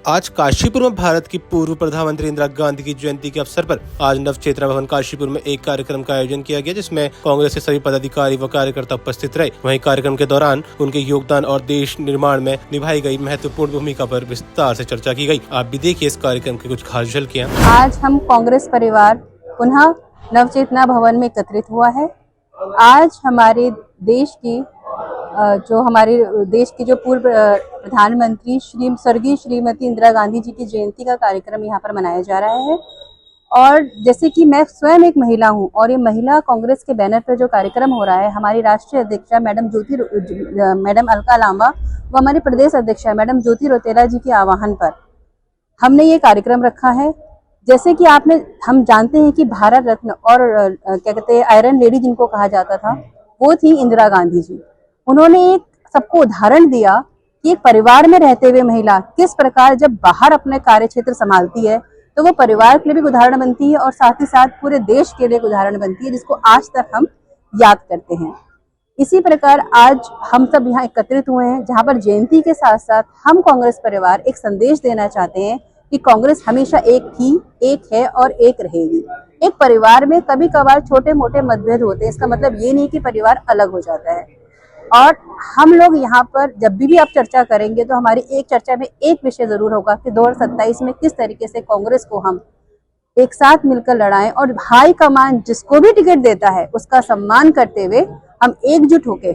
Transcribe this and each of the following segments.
आज काशीपुर में भारत की पूर्व प्रधानमंत्री इंदिरा गांधी की जयंती के अवसर पर आज नवचेतना भवन काशीपुर में एक कार्यक्रम का आयोजन किया गया, जिसमें कांग्रेस के सभी पदाधिकारी व कार्यकर्ता उपस्थित रहे। वहीं कार्यक्रम के दौरान उनके योगदान और देश निर्माण में निभाई गई महत्वपूर्ण भूमिका पर विस्तार से चर्चा की गई। आप भी देखिए इस कार्यक्रम की कुछ खास झलकियाँ। आज हम कांग्रेस परिवार पुनः नवचेतना भवन में एकत्रित हुआ है। आज हमारे देश की जो पूर्व प्रधानमंत्री स्वर्गीय श्रीमती इंदिरा गांधी जी की जयंती का कार्यक्रम यहाँ पर मनाया जा रहा है। और जैसे कि मैं स्वयं एक महिला हूँ और ये महिला कांग्रेस के बैनर पर जो कार्यक्रम हो रहा है, हमारी राष्ट्रीय अध्यक्षा मैडम अलका लांबा व हमारी प्रदेश अध्यक्षा मैडम ज्योति रौतेला जी के आह्वान पर हमने ये कार्यक्रम रखा है। जैसे कि हम जानते हैं कि भारत रत्न और क्या कहते हैं आयरन लेडी जिनको कहा जाता था, वो थी इंदिरा गांधी जी। उन्होंने एक सबको उदाहरण दिया कि एक परिवार में रहते हुए महिला किस प्रकार जब बाहर अपने कार्य क्षेत्र संभालती है तो वो परिवार के लिए भी उदाहरण बनती है और साथ ही साथ पूरे देश के लिए उदाहरण बनती है, जिसको आज तक हम याद करते हैं। इसी प्रकार आज हम सब यहाँ एकत्रित हुए हैं, जहाँ पर जयंती के साथ साथ हम कांग्रेस परिवार एक संदेश देना चाहते हैं कि कांग्रेस हमेशा एक थी, एक है और एक रहेगी। एक परिवार में कभी कभार छोटे मोटे मतभेद होते हैं, इसका मतलब ये नहीं कि परिवार अलग हो जाता है। और हम लोग यहाँ पर जब भी आप चर्चा करेंगे तो हमारी एक चर्चा में एक विषय जरूर होगा कि 2027 में किस तरीके से कांग्रेस को हम एक साथ मिलकर लड़ाएं और हाई कमान जिसको भी टिकट देता है उसका सम्मान करते हुए हम एकजुट होकर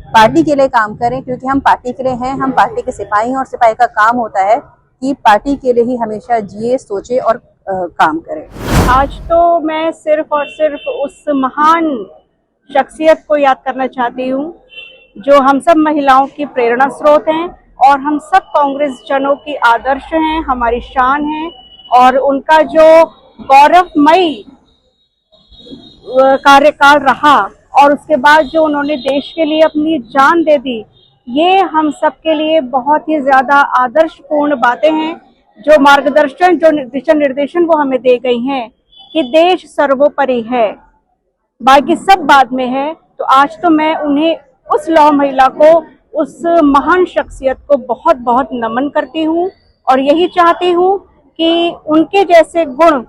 पार्टी के लिए काम करें, क्योंकि हम पार्टी के लिए हैं। हम पार्टी के सिपाही हैं और सिपाही का काम होता है कि पार्टी के लिए ही हमेशा जिए, सोचे और काम करें। आज तो मैं सिर्फ और सिर्फ उस महान शख्सियत को याद करना चाहती हूँ जो हम सब महिलाओं की प्रेरणा स्रोत हैं और हम सब कांग्रेस जनों की आदर्श हैं, हमारी शान है। और उनका जो गौरवमयी कार्यकाल रहा और उसके बाद जो उन्होंने देश के लिए अपनी जान दे दी, ये हम सब के लिए बहुत ही ज्यादा आदर्शपूर्ण बातें हैं। जो मार्गदर्शन, जो दिशा निर्देशन वो हमें दे गई हैं कि देश सर्वोपरि है, बाकी सब बाद में है। तो आज तो मैं उन्हें, उस लौह महिला को, उस महान शख्सियत को बहुत बहुत नमन करती हूँ और यही चाहती हूँ कि उनके जैसे गुण,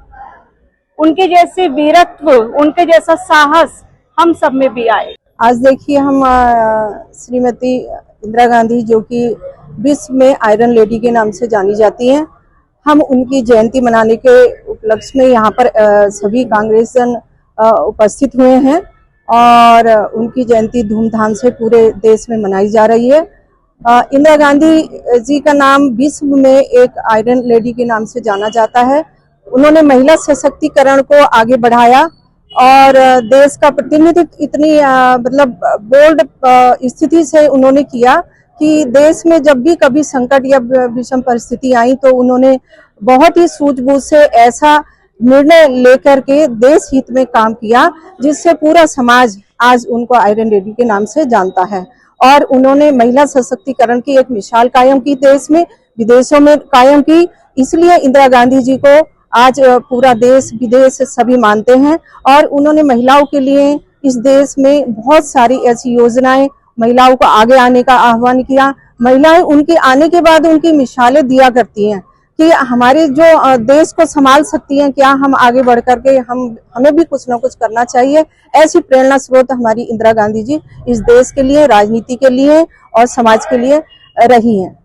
उनके जैसे वीरत्व, उनके जैसा साहस हम सब में भी आए। आज देखिए हम श्रीमती इंदिरा गांधी जो कि विश्व में आयरन लेडी के नाम से जानी जाती हैं, हम उनकी जयंती मनाने के उपलक्ष्य में यहाँ पर सभी कांग्रेसन उपस्थित हुए हैं और उनकी जयंती धूमधाम से पूरे देश में मनाई जा रही है। इंदिरा गांधी जी का नाम विश्व में एक आयरन लेडी के नाम से जाना जाता है। उन्होंने महिला सशक्तिकरण को आगे बढ़ाया और देश का प्रतिनिधित्व इतनी बोल्ड स्थिति से उन्होंने किया कि देश में जब भी कभी संकट या विषम परिस्थिति आई तो उन्होंने बहुत ही सूझबूझ से ऐसा निर्णय लेकर के देश हित में काम किया, जिससे पूरा समाज आज उनको आयरन लेडी के नाम से जानता है। और उन्होंने महिला सशक्तिकरण की एक मिसाल कायम की, देश में विदेशों में कायम की। इसलिए इंदिरा गांधी जी को आज पूरा देश विदेश सभी मानते हैं और उन्होंने महिलाओं के लिए इस देश में बहुत सारी ऐसी योजनाएं, महिलाओं को आगे आने का आह्वान किया। महिलाएं उनके आने के बाद उनकी मिसालें दिया करती हैं कि हमारे जो देश को संभाल सकती हैं, क्या हम आगे बढ़ करके हमें भी कुछ ना कुछ करना चाहिए। ऐसी प्रेरणा स्रोत हमारी इंदिरा गांधी जी इस देश के लिए, राजनीति के लिए और समाज के लिए रही हैं।